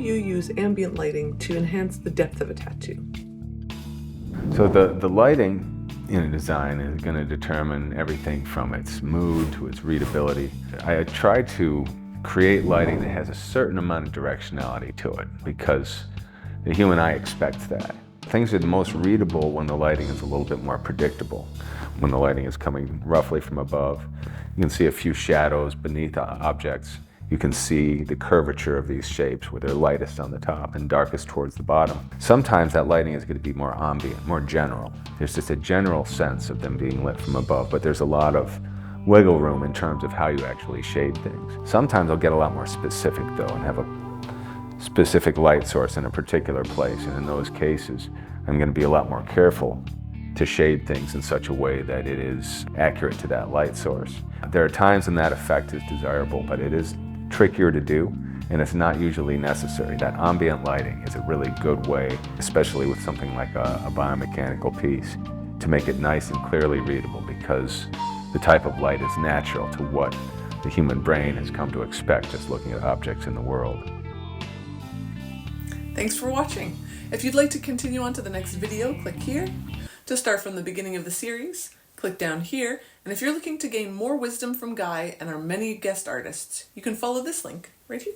you use ambient lighting to enhance the depth of a tattoo? So the lighting in a design is going to determine everything from its mood to its readability. I try to create lighting that has a certain amount of directionality to it because the human eye expects that. Things are the most readable when the lighting is a little bit more predictable. When the lighting is coming roughly from above, you can see a few shadows beneath objects. You can see the curvature of these shapes where they're lightest on the top and darkest towards the bottom. Sometimes that lighting is going to be more ambient, more general. There's just a general sense of them being lit from above, but there's a lot of wiggle room in terms of how you actually shade things. Sometimes I'll get a lot more specific though and have a specific light source in a particular place, and in those cases I'm going to be a lot more careful to shade things in such a way that it is accurate to that light source. There are times when that effect is desirable, but it is trickier to do, and it's not usually necessary. That ambient lighting is a really good way, especially with something like a biomechanical piece, to make it nice and clearly readable, because the type of light is natural to what the human brain has come to expect just looking at objects in the world. Thanks for watching. If you'd like to continue on to the next video, click here. To start from the beginning of the series, click down here, and if you're looking to gain more wisdom from Guy and our many guest artists, you can follow this link right here.